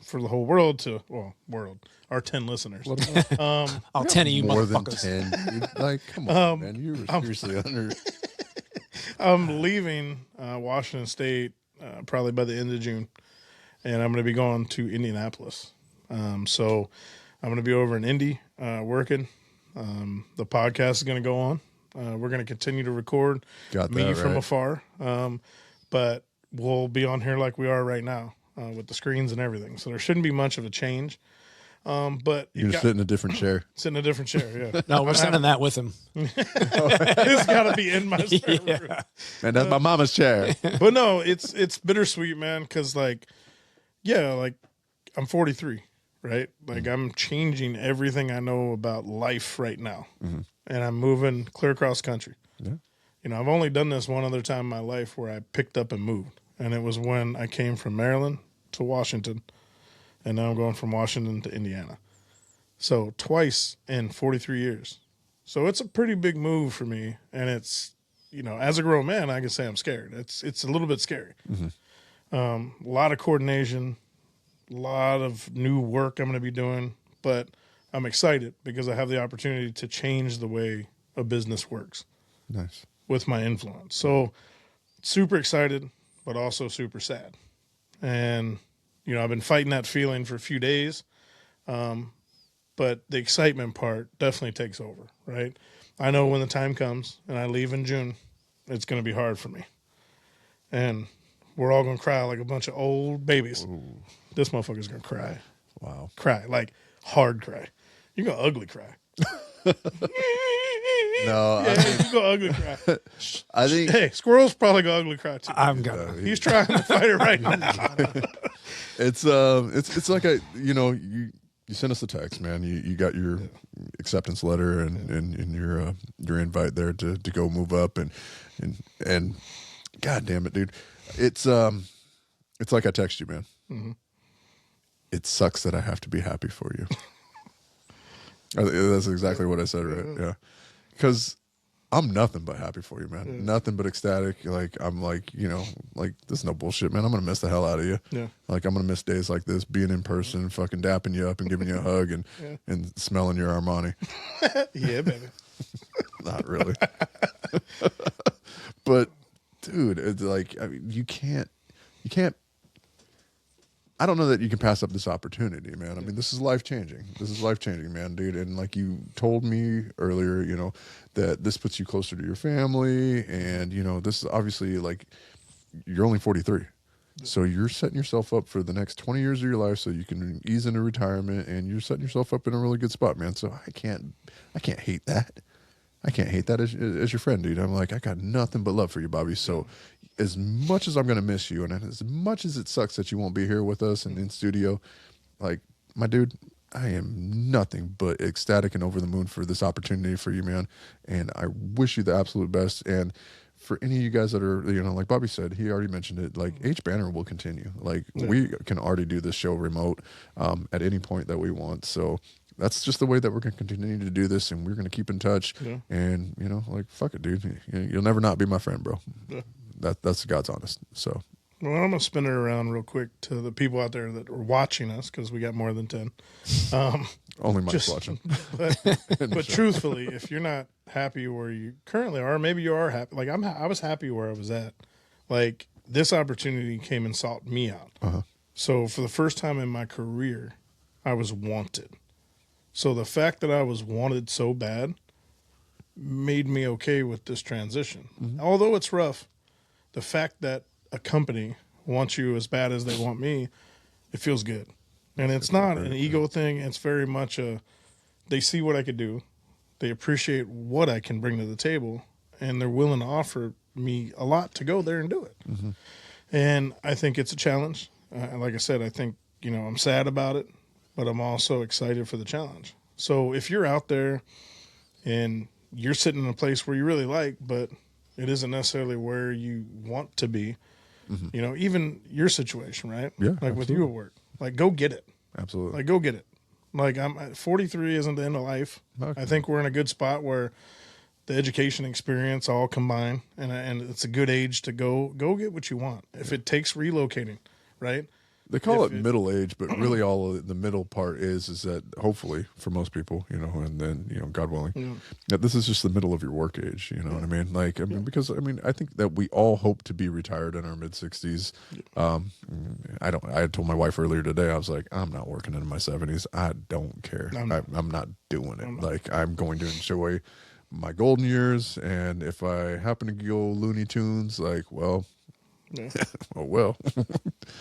for the whole world our 10 listeners. All 10 of you more than motherfuckers. 10. Dude. Like, come on, man. You were seriously under. I'm leaving Washington State probably by the end of June, and I'm going to be going to Indianapolis. So I'm going to be over in Indy working. The podcast is going to go on. We're going to continue to record me from afar, but we'll be on here like we are right now with the screens and everything. So there shouldn't be much of a change. But You just sit in a different chair. Sit in a different chair, yeah. No, we're sending that with him. It's got to be in my spare room. Man, that's my mama's chair. But no, it's bittersweet, man, because I'm 43, right? Like I'm changing everything I know about life right now, and I'm moving clear across country. Yeah. I've only done this one other time in my life where I picked up and moved, and it was when I came from Maryland to Washington, and now I'm going from Washington to Indiana. So twice in 43 years. So it's a pretty big move for me, and it's, as a grown man, I can say I'm scared. It's a little bit scary. A lot of coordination, a lot of new work I'm going to be doing, but I'm excited because I have the opportunity to change the way a business works. Nice. With my influence. So super excited, but also super sad. And, I've been fighting that feeling for a few days. But the excitement part definitely takes over, right? I know when the time comes and I leave in June, it's going to be hard for me. And we're all going to cry like a bunch of old babies. Ooh. This motherfucker's going to cry. Wow. Cry, like hard cry. You're going to ugly cry. No, you go ugly cry. I think. Hey, Squirrel's probably go ugly cry too. I'm gonna. He's trying to fight it right now. It's like you sent us a text, man. You got your acceptance letter and your invite there to go move up and God damn it, dude. It's like I text you, man. Mm-hmm. It sucks that I have to be happy for you. That's exactly what I said, right? Yeah. Because I'm nothing but happy for you, man. Yeah. Nothing but ecstatic. Like, I'm like, this is no bullshit, man. I'm going to miss the hell out of you. Yeah. Like, I'm going to miss days like this, being in person, fucking dapping you up and giving you a hug and smelling your Armani. Yeah, baby. Not really. But, dude, it's like, I mean, you can't. I don't know that you can pass up this opportunity, man. I mean, this is life-changing. This is life-changing, man, dude. And like you told me earlier, that this puts you closer to your family. And, this is obviously like you're only 43. So you're setting yourself up for the next 20 years of your life so you can ease into retirement. And you're setting yourself up in a really good spot, man. So I can't hate that. I can't hate that as your friend, dude. I'm like, I got nothing but love for you, Bobby. So as much as I'm going to miss you and as much as it sucks that you won't be here with us and in studio, like, my dude, I am nothing but ecstatic and over the moon for this opportunity for you, man. And I wish you the absolute best. And for any of you guys that are, like Bobby said, he already mentioned it, like Aged Banter will continue. Like we can already do this show remote at any point that we want. So that's just the way that we're going to continue to do this, and we're going to keep in touch. Yeah. And like, fuck it, dude. You'll never not be my friend, bro. Yeah. That's God's honest. So Well, I'm gonna spin it around real quick to the people out there that are watching us, because we got more than 10. only Mike's watching. But truthfully, if you're not happy where you currently are, maybe you are happy. Like I was happy where I was at. Like, this opportunity came and sought me out. Uh-huh. So for the first time in my career, I was wanted. So the fact that I was wanted so bad made me okay with this transition. Mm-hmm. Although it's rough, the fact that a company wants you as bad as they want me, it feels good. And it's not an ego thing. It's very much they see what I could do. They appreciate what I can bring to the table, and they're willing to offer me a lot to go there and do it. Mm-hmm. And I think it's a challenge. Like I said, I think, I'm sad about it, but I'm also excited for the challenge. So if you're out there and you're sitting in a place where you really like, but it isn't necessarily where you want to be, even your situation, right? Yeah, like with you at work, like, go get it. Absolutely. Like, go get it. Like, 43 isn't the end of life. Okay. I think we're in a good spot where the education experience all combine, and it's a good age to go get what you want. If it takes relocating, right? They call it middle age, but really all of the middle part is that hopefully for most people, and then, God willing, that this is just the middle of your work age. You know what I mean? Like, because I think that we all hope to be retired in our mid 60s. I told my wife earlier today, I was like, I'm not working in my 70s. I don't care. I'm not doing it. Like, I'm going to enjoy my golden years. And if I happen to go Looney Tunes, like, well, Yeah. oh well.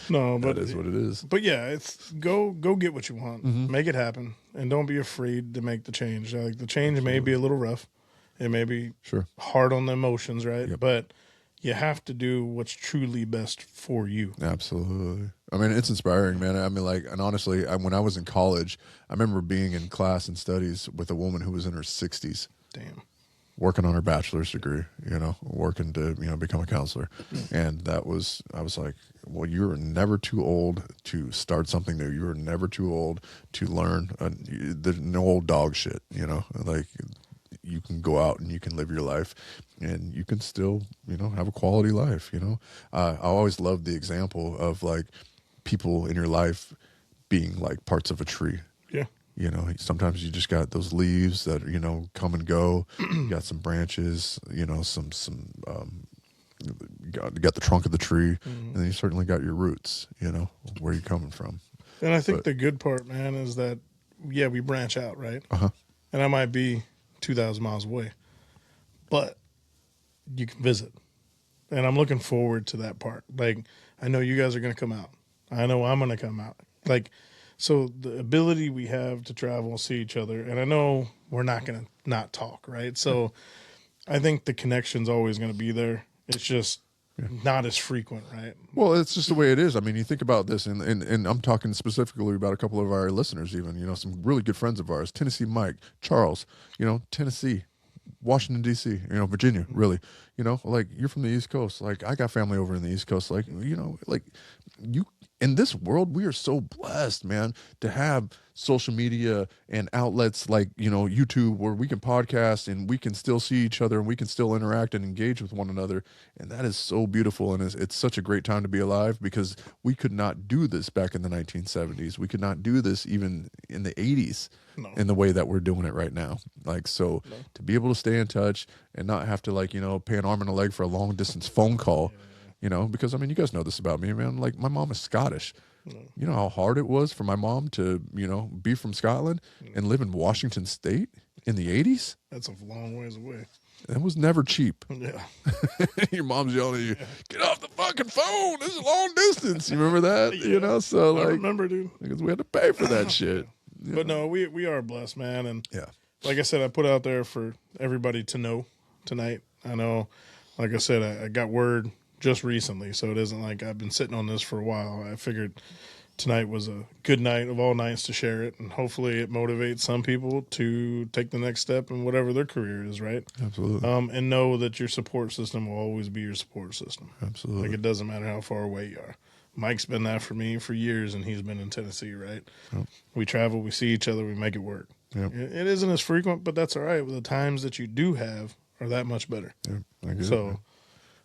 No, but that is what it is. But yeah, it's go get what you want, make it happen, and don't be afraid to make the change. Like, the change may be a little rough, it may be hard on the emotions, right? Yep. But you have to do what's truly best for you. Absolutely. It's inspiring, man. And honestly, when I was in college, I remember being in class and studies with a woman who was in her 60s. Damn. Working on her bachelor's degree, working to, become a counselor. And I was like, well, you're never too old to start something new. You're never too old to learn. There's no old dog shit, like, you can go out and you can live your life and you can still, have a quality life, I always loved the example of, like, people in your life being like parts of a tree. Yeah. Sometimes you just got those leaves that, come and go. You got some branches, you got the trunk of the tree, and then you certainly got your roots, where you're coming from. And I think the good part, man, is that, we branch out, right? Uh-huh. And I might be 2,000 miles away, but you can visit. And I'm looking forward to that part. Like, I know you guys are going to come out. I know I'm going to come out. Like, so the ability we have to travel, see each other, and I know we're not going to not talk, right? So I think the connection's always going to be there. It's just not as frequent, right? Well, it's just the way it is. You think about this, and I'm talking specifically about a couple of our listeners even, some really good friends of ours, Tennessee Mike, Charles, Tennessee, Washington, D.C., Virginia, really. Like, you're from the East Coast. Like, I got family over in the East Coast. Like, like, you... In this world, we are so blessed, man, to have social media and outlets like, YouTube, where we can podcast and we can still see each other and we can still interact and engage with one another. And that is so beautiful. And it's such a great time to be alive, because we could not do this back in the 1970s. We could not do this even in the 80s in the way that we're doing it right now. Like, so to be able to stay in touch and not have to, like, pay an arm and a leg for a long distance phone call. Because, you guys know this about me, man. Like, my mom is Scottish. You know how hard it was for my mom to, be from Scotland and live in Washington State in the 80s? That's a long ways away. It was never cheap. Yeah. Your mom's yelling at you, get off the fucking phone. This is a long distance. You remember that? So, like, I remember, dude. Because we had to pay for that shit. But no, we are blessed, man. And yeah, like I said, I put out there for everybody to know tonight. I know, like I said, I got word just recently, so it isn't like I've been sitting on this for a while. I figured tonight was a good night of all nights to share it, and hopefully it motivates some people to take the next step in whatever their career is, right? Absolutely. And know that your support system will always be your support system. Absolutely. Like, it doesn't matter how far away you are. Mike's been that for me for years, and he's been in Tennessee, right? Yep. We travel, we see each other, we make it work. Yep. It isn't as frequent, but that's all right. The times that you do have are that much better. Yeah, I get it, So man.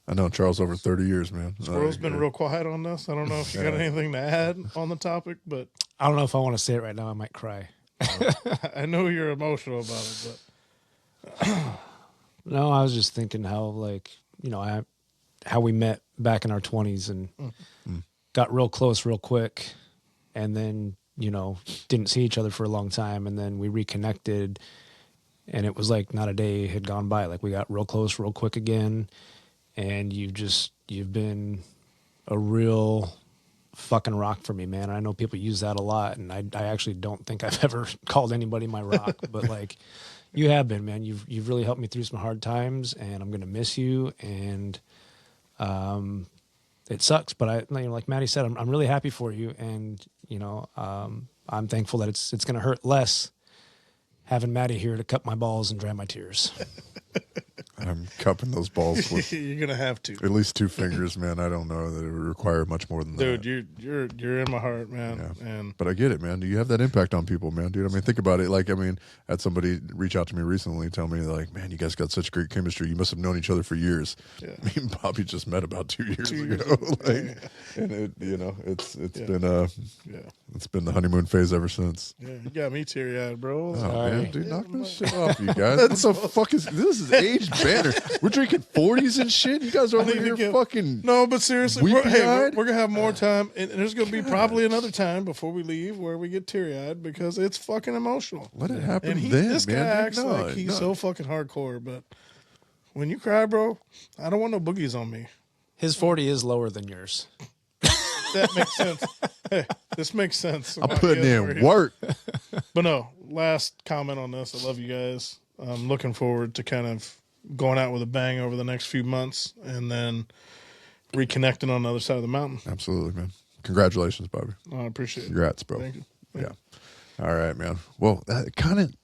I know Charles over 30 years, man. Squirrel's been real quiet on this. I don't know if you got anything to add on the topic, but I don't know if I want to say it right now. I might cry. I know you're emotional about it, but No, I was just thinking how, like, you know, how we met back in our 20s and got real close real quick, and then, you know, didn't see each other for a long time, and then we reconnected, and it was like not a day had gone by. Like, we got real close real quick again, and you've been a real fucking rock for me, man. I know people use that a lot, and I actually don't think I've ever called anybody my rock, but like, you have been, man. You've really helped me through some hard times, and I'm gonna miss you. And it sucks, but like Maddie said, I'm really happy for you, and you know, I'm thankful that it's gonna hurt less having Maddie here to cup my balls and dry my tears. I'm cupping those balls with you're gonna have to. at least 2 fingers, man. I don't know that it would require much more than that. Dude, you're in my heart, man. Yeah. And But I get it, man. Do you have that impact on people, man, dude? I mean, think about it. Like, I mean, I had somebody reach out to me recently and tell me, like, man, you guys got such great chemistry. You must have known each other for years. Yeah. Me and Bobby just met about 2 years 2 years ago. ago. Like, and it, you know, it's been yeah, it's been the honeymoon phase ever since. yeah, you got me teary eyed, bro. Oh, Sorry. man, dude, knock this shit off, you guys. What the fuck is this? Is Aged Banter. We're drinking 40s and shit. You guys are over need to here get- fucking. No, but seriously, we're Weepy-eyed? gonna have more time, and there's gonna be probably another time before we leave where we get teary eyed because it's fucking emotional. Let it happen And then, this guy man. Dude, acts no, like he's no. so fucking hardcore, but when you cry, bro, I don't want no boogies on me. His 40 is lower than yours. That makes sense. Hey, this makes sense. I'm Why putting he is in over here. work. But no, last comment on this. I love you guys. I'm looking forward to kind of going out with a bang over the next few months and then reconnecting on the other side of the mountain. Absolutely, man. Congratulations, Bobby. I appreciate it. Congrats, bro. Thank you. Yeah. All right, man. Well, that kind of,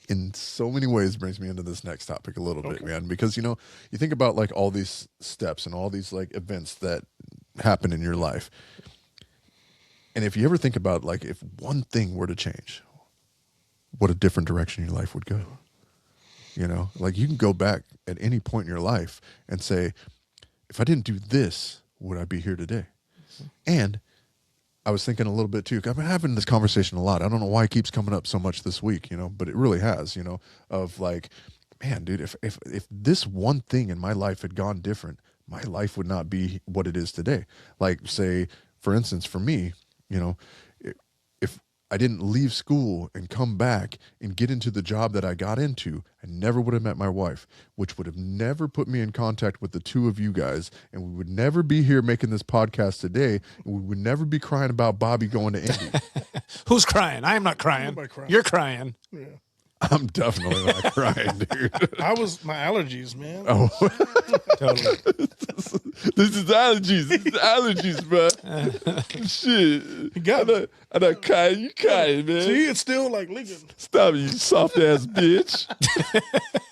in so many ways, brings me into this next topic a little bit, man. Because, you know, you think about like all these steps and all these like events that happen in your life. And if you ever think about like if one thing were to change, what a different direction your life would go. You know, like you can go back at any point in your life and say, if I didn't do this, would I be here today? And I was thinking a little bit too. I've been having this conversation a lot. I don't know why it keeps coming up so much this week, you know, but it really has, you know, of like, man, dude, if this one thing in my life had gone different, my life would not be what it is today. Like, say, for instance, for me, you know, if I didn't leave school and come back and get into the job that I got into, I never would have met my wife, which would have never put me in contact with the two of you guys. And we would never be here making this podcast today. And we would never be crying about Bobby going to Indy. Who's crying? I'm not crying. Nobody crying. You're crying. Yeah. I'm definitely not crying, dude. I was my allergies, man. Oh, Totally. this is allergies. This is allergies, bro. Shit. You got me. I'm not crying. You crying, man. See, it's still like leaking. Stop it, you soft ass bitch.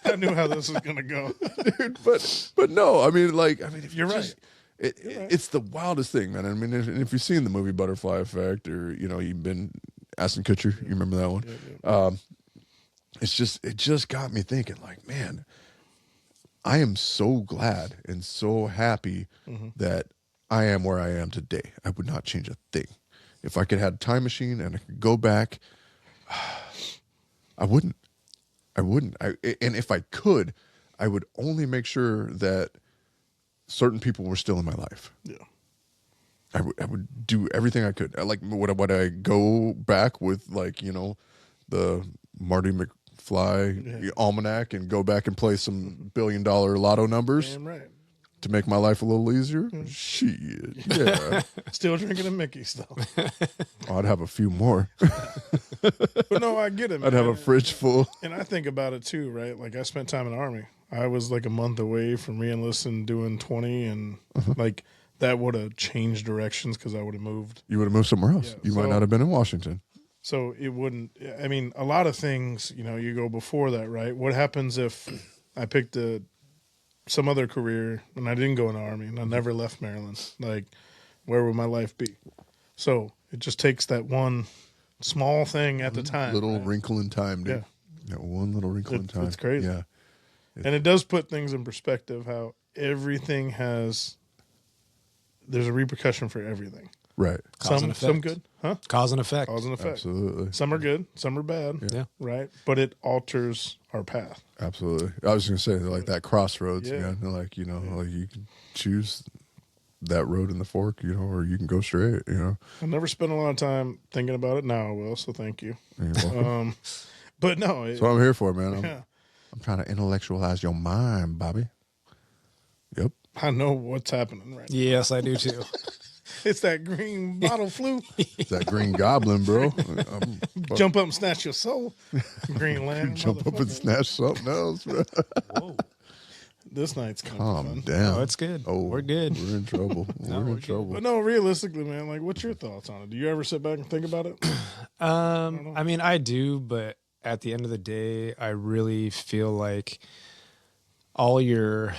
I knew how this was gonna go. Dude, but no, I mean, if You're right. It's the wildest thing, man. I mean, if you've seen the movie Butterfly Effect, or you know, you've been Ashton Kutcher, you remember that one? Yeah. It just got me thinking, like, man, I am so glad and so happy that I am where I am today. I would not change a thing. If I could have a time machine and I could go back, I wouldn't. And if I could, I would only make sure that certain people were still in my life. Yeah. I would do everything I could. Like, would I go back with, like, you know, the Marty McFly almanac and go back and play some $1 billion lotto numbers Damn right. to make my life a little easier? Shit, yeah. Still drinking a Mickey stuff. I'd have a few more. But no, I get it, man. I'd have a fridge full. And I think about it too, right? Like I spent time in the Army. I was like a month away from re-enlisting, doing 20, and like that would have changed directions because I would have moved. You would have moved somewhere else. Yeah, You might so- not have been in Washington. So it wouldn't. I mean, a lot of things, you know, you go before that, right? What happens if I picked some other career and I didn't go in the Army and I never left Maryland? Like, where would my life be? So it just takes that one small thing at the time. Little wrinkle in time, dude. Yeah. That one little wrinkle in time. It's crazy. Yeah. And it does put things in perspective, how everything there's a repercussion for everything. Right. Some good, huh? Cause and effect. Cause and effect. Absolutely. Some are good, some are bad. Yeah. Right? But it alters our path. Absolutely. I was going to say, like that crossroads, Yeah. man. Like, like you can choose that road in the fork, or you can go straight, I never spent a lot of time thinking about it. Now I will, so thank you. You're welcome. But no. That's what I'm here for, man. Yeah. I'm trying to intellectualize your mind, Bobby. Yep. I know what's happening right now. Yes, I do too. It's that green bottle flu. It's that green goblin, bro. Jump up and snatch your soul. Green Lantern. Jump up and snatch something else, bro. Whoa. This night's kind of Calm fun. down. Oh, it's good. Oh, We're good. We're in trouble. We're in trouble. But no, realistically, man, like, what's your thoughts on it? Do you ever sit back and think about it? I mean, I do, but at the end of the day, I really feel like all your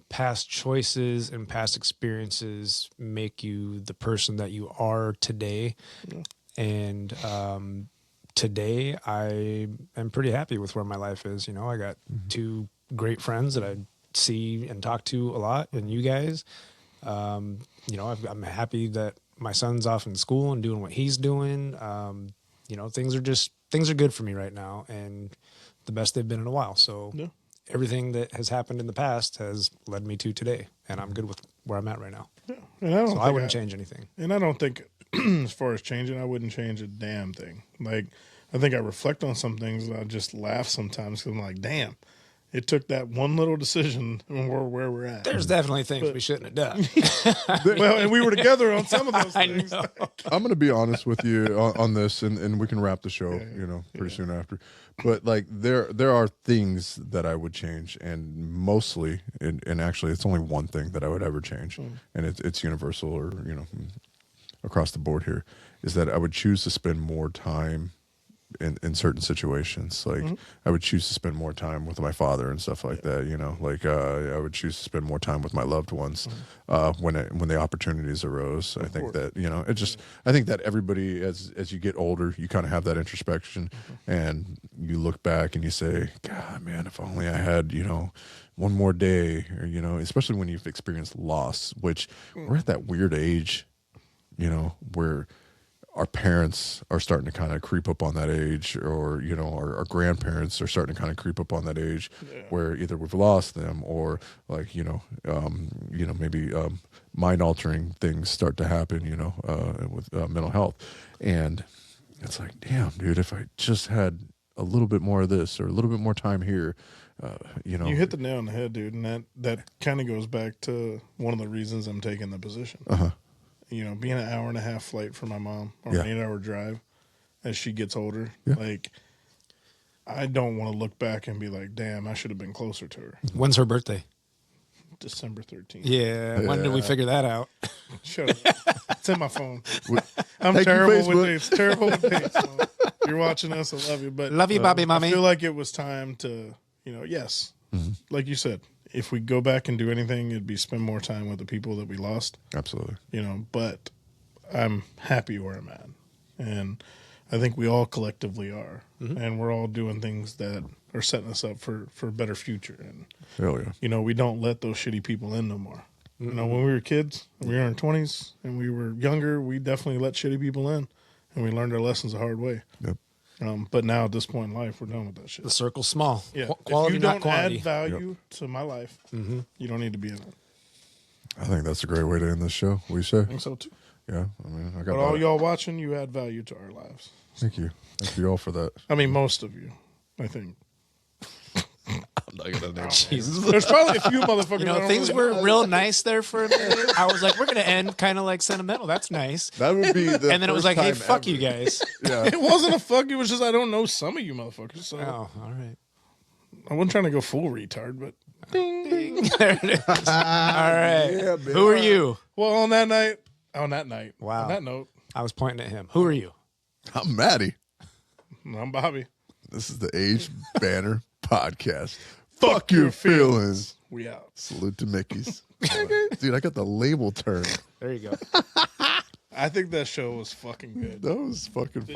past choices and past experiences make you the person that you are today. Yeah. And today, I am pretty happy with where my life is. I got two great friends that I see and talk to a lot, and you guys. I'm happy that my son's off in school and doing what he's doing. Things are good for me right now, and the best they've been in a while. So everything that has happened in the past has led me to today, and I'm good with where I'm at right now. Yeah. And I wouldn't change anything. And I don't think, as far as changing, I wouldn't change a damn thing. Like, I think I reflect on some things and I just laugh sometimes because I'm like, damn, it took that one little decision and we're where we're at. There's definitely things we shouldn't have done. Well, and we were together on some of those things. know. I'm going to be honest with you on this, and we can wrap the show, pretty soon after. But like there are things that I would change, and mostly, and actually, it's only one thing that I would ever change, and it's universal, or across the board here, is that I would choose to spend more time in certain situations. Like I would choose to spend more time with my father and stuff like that, like I would choose to spend more time with my loved ones when the opportunities arose. I think that it just I think that everybody as you get older, you kind of have that introspection and you look back and you say, God, man, if only I had one more day, or especially when you've experienced loss, which we're at that weird age where our parents are starting to kind of creep up on that age, or our grandparents are starting to kind of creep up on that age, where either we've lost them or like maybe mind altering things start to happen, with mental health, and it's like, damn, dude, if I just had a little bit more of this or a little bit more time here, You hit the nail on the head, dude, and that kind of goes back to one of the reasons I'm taking the position. Being an hour and a half flight for my mom, or an 8-hour drive as she gets older. Like, I don't want to look back and be like, damn, I should have been closer to her. When's her birthday? December 13th. Yeah. When did we figure that out? Shut up. It's in my phone. I'm terrible with dates. Terrible with dates. So you're watching us, I love you. But love you, Bobby, mommy. I feel like it was time to, yes, like you said, if we go back and do anything, it'd be spend more time with the people that we lost. Absolutely. But I'm happy where I'm at. And I think we all collectively are. And we're all doing things that are setting us up for a better future. And, hell yeah. We don't let those shitty people in no more. When we were kids, we were in our 20s, and we were younger, we definitely let shitty people in. And we learned our lessons the hard way. Yep. But now at this point in life, we're done with that shit. The circle's small. Yeah. Quality, if you not don't quantity. add value to my life, you don't need to be in it. I think that's a great way to end this show. What do you say? I think so too. Yeah. I mean, I got But all y'all watching, you add value to our lives. Thank you. Thank you all for that. I mean, most of you, I think. I'm not gonna name Jesus. There's probably a few motherfuckers. that don't Things really- were real nice there for a minute. I was like, we're going to end kind of like sentimental. That's nice. That would be the And then it was first like, hey, time fuck ever. you guys. Yeah. It wasn't a fuck. It was just I don't know some of you motherfuckers. So Oh, all right. I wasn't trying to go full retard, but There it is. All right. Yeah, man. Who are you? well, on that night, Wow. on that note, I was pointing at him. Who are you? I'm Maddie. I'm Bobby. This is the Aged Banter podcast. Fuck your feelings. We out. Salute to Mickey's. Dude, I got the label turned. There you go. I think that show was fucking good. That was fucking fire.